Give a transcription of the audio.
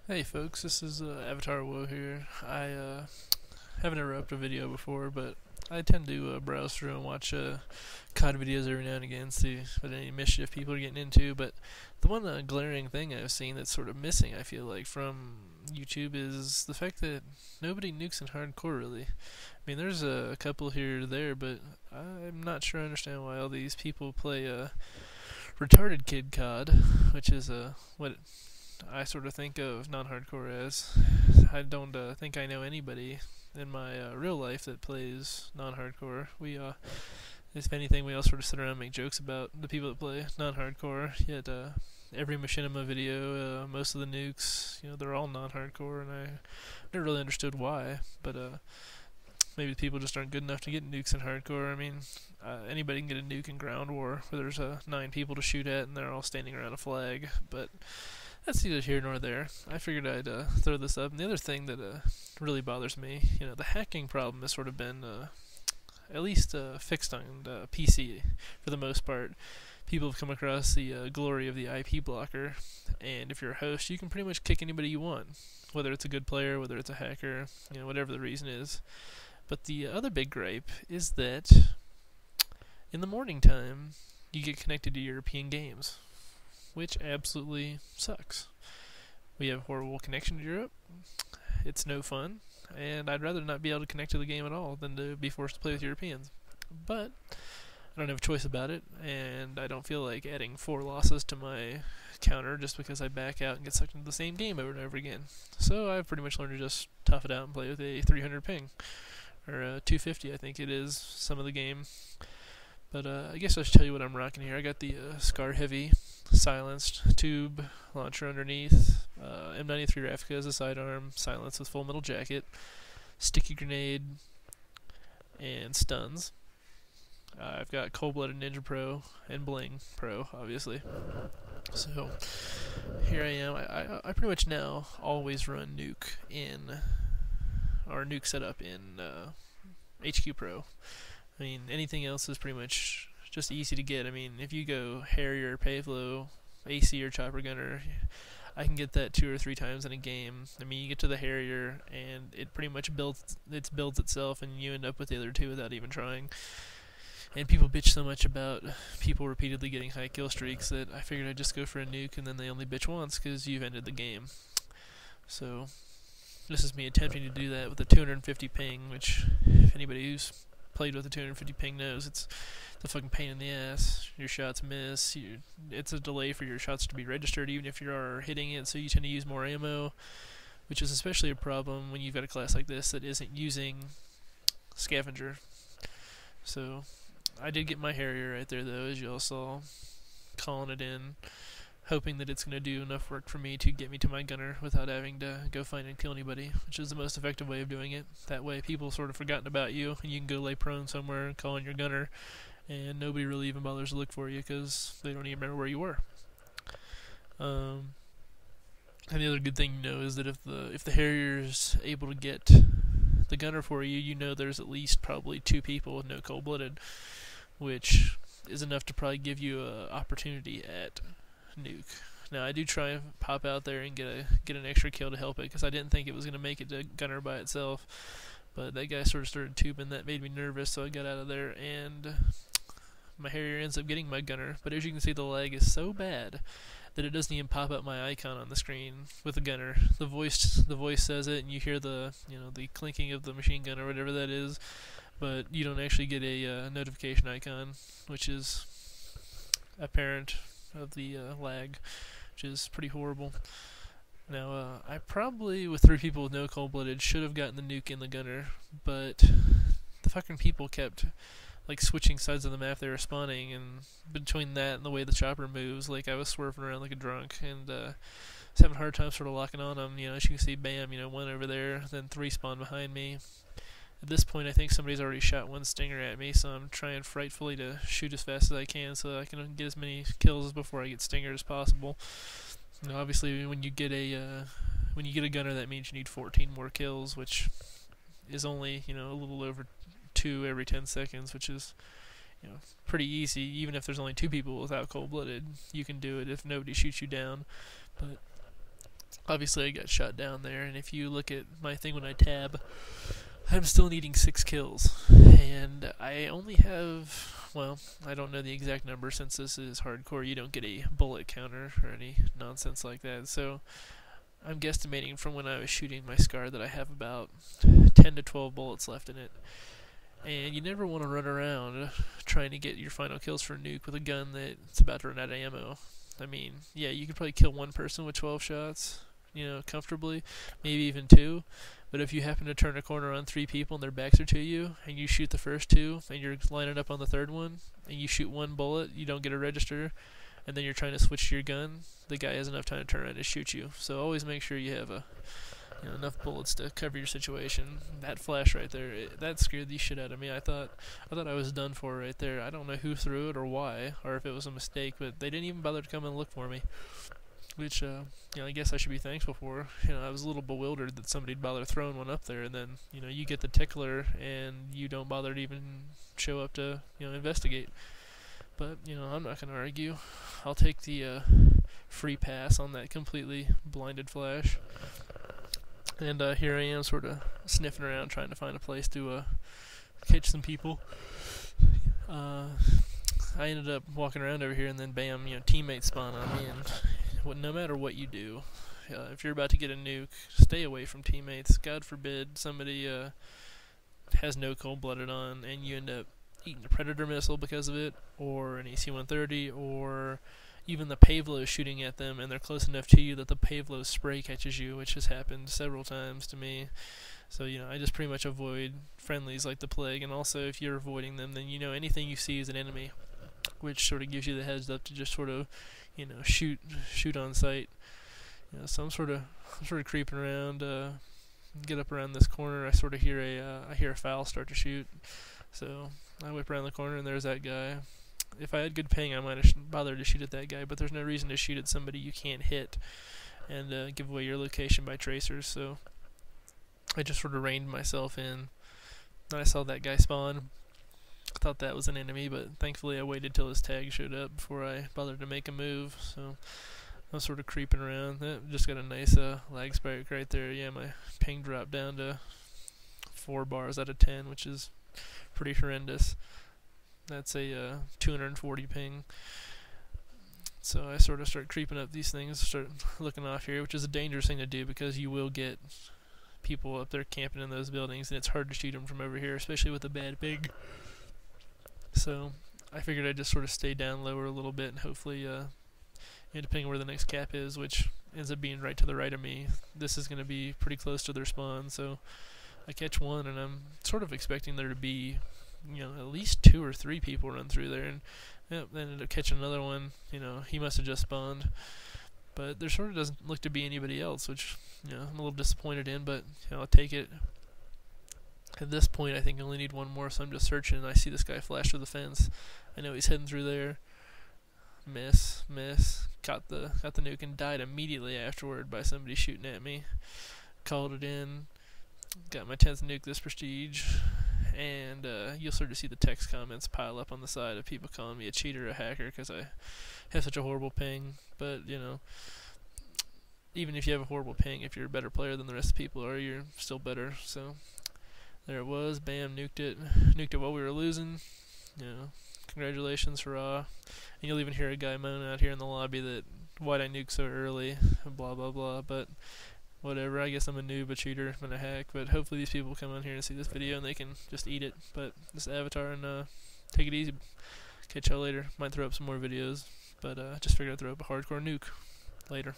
Hey folks, this is Avatar Woe here. I haven't ever uploaded a video before, but I tend to browse through and watch COD videos every now and again, see what any mischief people are getting into. But the one glaring thing I've seen that's sort of missing, I feel like, from YouTube is the fact that nobody nukes in hardcore, really. I mean, there's a couple here or there, but I'm not sure I understand why all these people play retarded kid COD, which is what I sort of think of non-hardcore as. I don't think I know anybody in my real life that plays non-hardcore. If anything, we all sort of sit around and make jokes about the people that play non-hardcore. Yet every machinima video, most of the nukes, they're all non-hardcore, and I never really understood why. But maybe the people just aren't good enough to get nukes in hardcore. I mean, anybody can get a nuke in ground war, where there's 9 people to shoot at, and they're all standing around a flag. But that's neither here nor there. I figured I'd throw this up. And the other thing that really bothers me, the hacking problem has sort of been at least fixed on PC for the most part. People have come across the glory of the IP blocker, and if you're a host, you can pretty much kick anybody you want, whether it's a good player, whether it's a hacker, whatever the reason is. But the other big gripe is that in the morning time, you get connected to European games, which absolutely sucks. We have horrible connection to Europe. It's no fun, and I'd rather not be able to connect to the game at all than to be forced to play with Europeans. But I don't have a choice about it, and I don't feel like adding 4 losses to my counter just because I back out and get sucked into the same game over and over again. So I've pretty much learned to just tough it out and play with a 300 ping, or 250 I think it is, some of the game. But I guess I should tell you what I'm rocking here. I got the Scar Heavy silenced tube launcher underneath, M93 Raffica as a sidearm, silenced with full metal jacket, sticky grenade, and stuns. I've got Cold-Blooded Ninja Pro and Bling Pro, obviously. So here I am. I pretty much now always run Nuke Nuke setup in HQ Pro. I mean, anything else is pretty much just easy to get. I mean, if you go Harrier, Pavlo, AC, or Chopper Gunner, I can get that 2 or 3 times in a game. I mean, you get to the Harrier, and it pretty much builds itself, and you end up with the other 2 without even trying. And people bitch so much about people repeatedly getting high kill streaks that I figured I'd just go for a nuke, and then they only bitch once because you've ended the game. So this is me attempting to do that with a 250 ping, which if anybody who's played with a 250 ping knows it's a fucking pain in the ass. Your shots miss. It's a delay for your shots to be registered even if you are hitting it, so you tend to use more ammo, which is especially a problem when you've got a class like this that isn't using scavenger. So I did get my Harrier right there though, as you all saw, calling it in, hoping that it's going to do enough work for me to get me to my gunner without having to go find and kill anybody, which is the most effective way of doing it. That way people sort of forgotten about you, and you can go lay prone somewhere and call in your gunner, and nobody really even bothers to look for you because they don't even remember where you were. And the other good thing is that if the Harrier's able to get the gunner for you, there's at least probably 2 people with no cold-blooded, which is enough to probably give you an opportunity at Nuke. Now I do try and pop out there and get an extra kill to help it, because I didn't think it was going to make it to gunner by itself, but that guy sort of started tubing. That made me nervous, so I got out of there, and my Harrier ends up getting my gunner. But as you can see, the lag is so bad that it doesn't even pop up my icon on the screen with the gunner. The voice says it, and you hear the the clinking of the machine gun or whatever that is, but you don't actually get a notification icon, which is apparent of the lag, which is pretty horrible. Now, I probably, with 3 people with no cold-blooded, should have gotten the nuke in the gunner, but the fucking people kept switching sides of the map they were spawning, and between that and the way the chopper moves, I was swerving around like a drunk, and was having a hard time sort of locking on them. As you can see, bam, 1 over there, then 3 spawned behind me. At this point, I think somebody's already shot 1 stinger at me, so I'm trying frightfully to shoot as fast as I can so I can get as many kills before I get stinger as possible. Obviously, when you get a gunner, that means you need 14 more kills, which is only a little over 2 every 10 seconds, which is pretty easy. Even if there's only 2 people without cold-blooded, you can do it if nobody shoots you down. But obviously I got shot down there, and if you look at my thing when I tab, I'm still needing 6 kills, and I only have, well, I don't know the exact number since this is hardcore. You don't get a bullet counter or any nonsense like that, so I'm guesstimating from when I was shooting my SCAR that I have about 10 to 12 bullets left in it. And you never want to run around trying to get your final kills for Nuke with a gun that's about to run out of ammo. I mean, yeah, you could probably kill one person with 12 shots, comfortably, maybe even 2. But if you happen to turn a corner on 3 people and their backs are to you, and you shoot the first 2, and you're lining up on the third one, and you shoot 1 bullet, you don't get a register, and then you're trying to switch to your gun, the guy has enough time to turn around and shoot you. So always make sure you have enough bullets to cover your situation. That flash right there, that scared the shit out of me. I thought I was done for right there. I don't know who threw it or why, or if it was a mistake, but they didn't even bother to come and look for me, which I guess I should be thankful for. I was a little bewildered that somebody'd bother throwing one up there, and then you get the tickler and you don't bother to even show up to investigate. But I'm not gonna argue. I'll take the free pass on that completely blinded flash. And here I am, sort of sniffing around, trying to find a place to catch some people. I ended up walking around over here, and then bam, teammates spawn on me. And no matter what you do, if you're about to get a nuke, stay away from teammates. God forbid somebody has no cold-blooded on, and you end up eating a Predator missile because of it, or an AC-130, or even the Pavlo shooting at them, and they're close enough to you that the Pavlo spray catches you, which has happened several times to me. So, I just pretty much avoid friendlies like the plague, and also if you're avoiding them, then anything you see is an enemy, which sort of gives you the heads up to just sort of, shoot on sight. So I'm sort of creeping around, get up around this corner. I sort of hear a foul start to shoot, so I whip around the corner, and there's that guy. If I had good ping, I might have bothered to shoot at that guy, but there's no reason to shoot at somebody you can't hit and give away your location by tracers, so I just sort of reined myself in. And I saw that guy spawn. I thought that was an enemy, but thankfully I waited till his tag showed up before I bothered to make a move, so I was sort of creeping around. Just got a nice lag spike right there. Yeah, my ping dropped down to 4 bars out of 10, which is pretty horrendous. That's a 240 ping. So I sort of start creeping up these things, start looking off here, which is a dangerous thing to do because you will get people up there camping in those buildings, and it's hard to shoot them from over here, especially with a bad ping. So I figured I'd just sort of stay down lower a little bit, and hopefully, depending on where the next cap is, which ends up being right to the right of me, this is going to be pretty close to their spawn. So I catch one, and I'm sort of expecting there to be at least 2 or 3 people run through there, and then ended up catching another one. He must have just spawned, but there sort of doesn't look to be anybody else, which I'm a little disappointed in, but I'll take it. At this point, I think I only need one more, so I'm just searching, and I see this guy flash through the fence. I know he's heading through there. Miss, got the nuke and died immediately afterward by somebody shooting at me. Called it in. Got my 10th nuke this prestige. And you'll sort of see the text comments pile up on the side of people calling me a cheater, a hacker, because I have such a horrible ping. But, even if you have a horrible ping, if you're a better player than the rest of the people are, you're still better. So there it was. Bam, nuked it while we were losing. Congratulations, hurrah. And you'll even hear a guy moan out here in the lobby that, why'd I nuke so early, blah, blah, blah. But whatever, I guess I'm a noob, a cheater, and a hack, but hopefully these people come on here and see this video and they can just eat it. But this avatar, and take it easy. Catch y'all later. Might throw up some more videos, but just figured I'd throw up a hardcore nuke. Later.